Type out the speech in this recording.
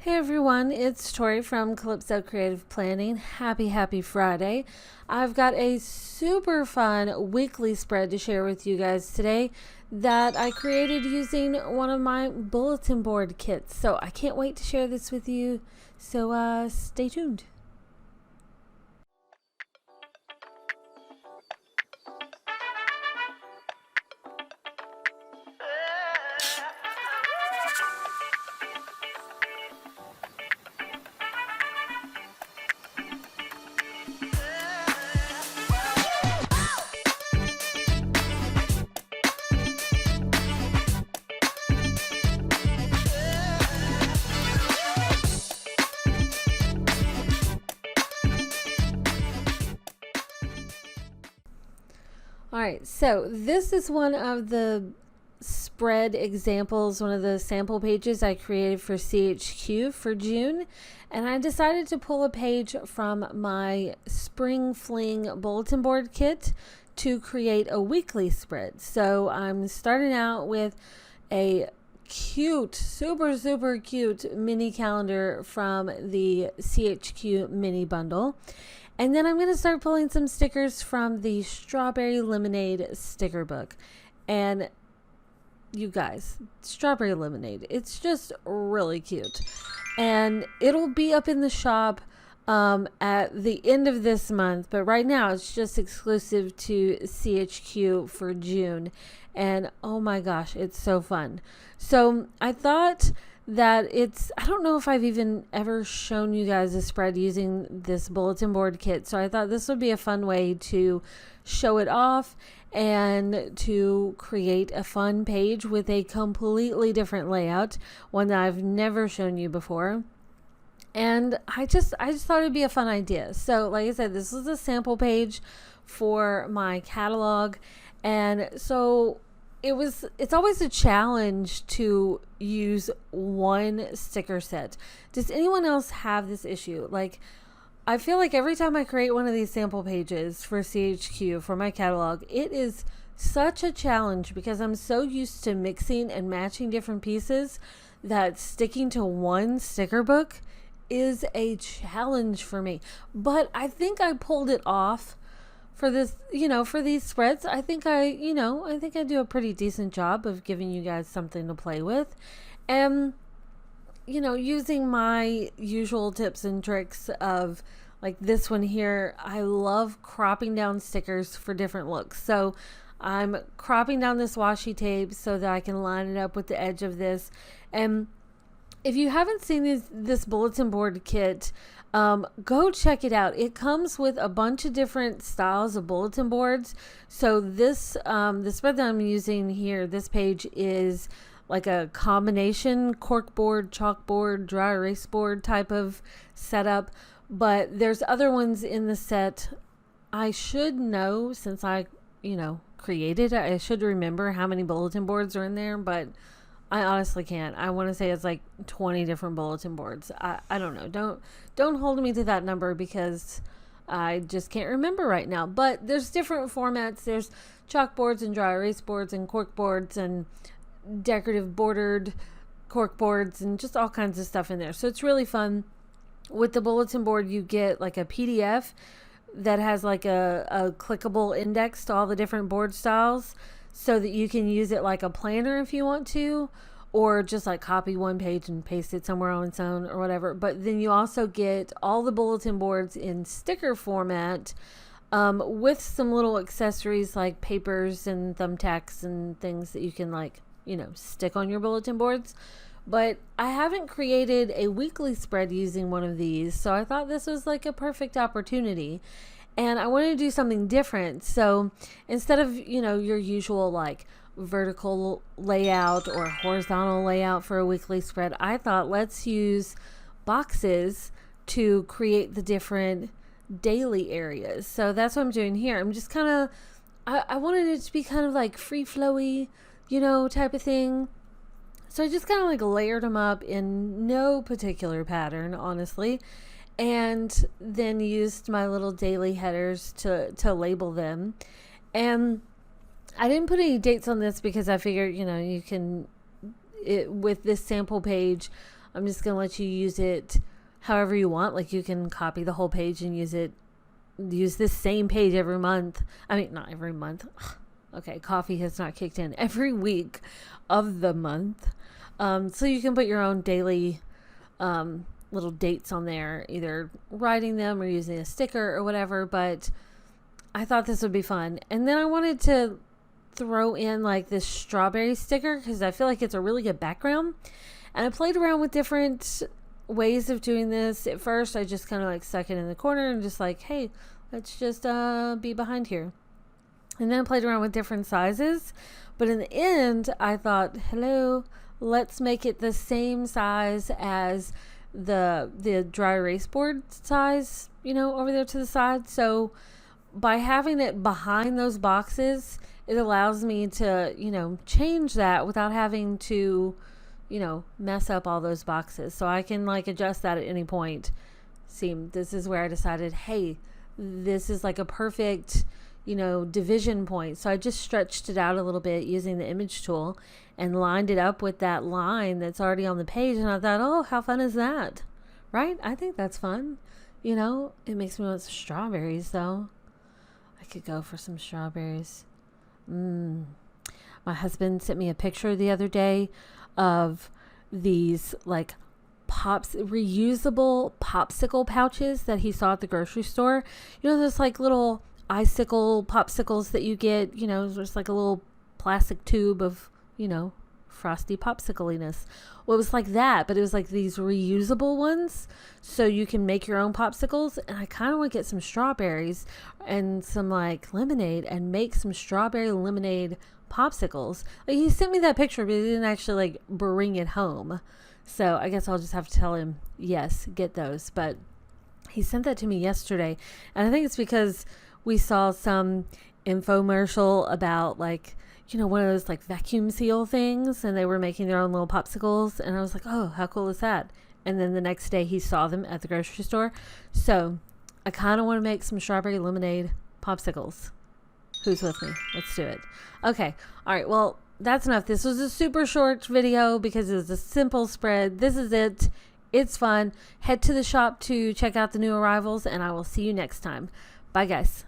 Hey everyone, it's Tori from Calypso Creative Planning. Happy Friday. I've got a super fun weekly spread to share with you guys today that I created using one of my bulletin board kits. So I can't wait to share this with you. So stay tuned. All right, so this is one of the spread examples, one of the sample pages I created for CHQ for June. And I decided to pull a page from my Spring Fling bulletin board kit to create a weekly spread. So I'm starting out with a cute, super cute mini calendar from the CHQ mini bundle. And then I'm going to start pulling some stickers from the Strawberry Lemonade sticker book. And you guys, Strawberry Lemonade, it's just really cute. And it'll be up in the shop at the end of this month. But right now, it's just exclusive to CHQ for June. And oh my gosh, it's so fun. So I thought that I don't know if I've even ever shown you guys a spread using this bulletin board kit. So I thought this would be a fun way to show it off and to create a fun page with a completely different layout, one that I've never shown you before. And I just thought it'd be a fun idea. So like I said, this is a sample page for my catalog. And so it's always a challenge to use one sticker set. Does anyone else have this issue? Like, I feel like every time I create one of these sample pages for CHQ for my catalog, it is such a challenge because I'm so used to mixing and matching different pieces that sticking to one sticker book is a challenge for me. But I think I pulled it off for this, for these spreads. I think I do a pretty decent job of giving you guys something to play with. And, using my usual tips and tricks of like this one here, I love cropping down stickers for different looks. So I'm cropping down this washi tape so that I can line it up with the edge of this. And if you haven't seen this bulletin board kit, go check it out. It comes with a bunch of different styles of bulletin boards. So this, the spread that I'm using here, this page is like a combination corkboard, chalkboard, dry erase board type of setup. But there's other ones in the set. I should know since I, created it. I should remember how many bulletin boards are in there, but I honestly can't. I want to say it's like 20 different bulletin boards. I don't know. Don't hold me to that number because I just can't remember right now. But there's different formats. There's chalkboards and dry erase boards and cork boards and decorative bordered cork boards and just all kinds of stuff in there. So it's really fun. With the bulletin board, you get like a PDF that has like a clickable index to all the different board styles, so that you can use it like a planner if you want to, or just like copy one page and paste it somewhere on its own or whatever. But then you also get all the bulletin boards in sticker format, with some little accessories like papers and thumbtacks and things that you can stick on your bulletin boards. But I haven't created a weekly spread using one of these, so I thought this was like a perfect opportunity. And I wanted to do something different. So instead of, your usual like vertical layout or horizontal layout for a weekly spread, I thought let's use boxes to create the different daily areas. So that's what I'm doing here. I'm just kind of, I wanted it to be kind of like free flowy, type of thing. So I just kind of like layered them up in no particular pattern, honestly. And then used my little daily headers to label them. And I didn't put any dates on this because I figured, you can, with this sample page, I'm just going to let you use it however you want. Like you can copy the whole page and use this same page every month. I mean, not every month. Okay, coffee has not kicked in. Every week of the month. So you can put your own daily little dates on there, either writing them or using a sticker or whatever. But I thought this would be fun. And then I wanted to throw in like this strawberry sticker because I feel like it's a really good background. And I played around with different ways of doing this. At first, I just kind of like stuck it in the corner and just like, hey, let's just be behind here. And then I played around with different sizes. But in the end, I thought, hello, let's make it the same size as the dry erase board size, over there to the side. So by having it behind those boxes, it allows me to, change that without having to, mess up all those boxes. So I can like adjust that at any point. See, this is where I decided, hey, this is like a perfect, division point. So I just stretched it out a little bit using the image tool and lined it up with that line that's already on the page. And I thought, oh, how fun is that? Right? I think that's fun. It makes me want some strawberries though. I could go for some strawberries. My husband sent me a picture the other day of these like reusable popsicle pouches that he saw at the grocery store. Those like little icicle popsicles that you get, just like a little plastic tube of, frosty popsicle-iness. Well, it was like that, but it was like these reusable ones, so you can make your own popsicles. And I kind of want to get some strawberries and some like lemonade and make some strawberry lemonade popsicles. Like, he sent me that picture, but he didn't actually like bring it home. So I guess I'll just have to tell him, yes, get those. But he sent that to me yesterday, and I think it's because we saw some infomercial about like, one of those like vacuum seal things, and they were making their own little popsicles. And I was like, oh, how cool is that? And then the next day he saw them at the grocery store. So I kind of want to make some strawberry lemonade popsicles. Who's with me? Let's do it. Okay. All right. Well, that's enough. This was a super short video because it was a simple spread. This is it. It's fun. Head to the shop to check out the new arrivals, and I will see you next time. Bye, guys.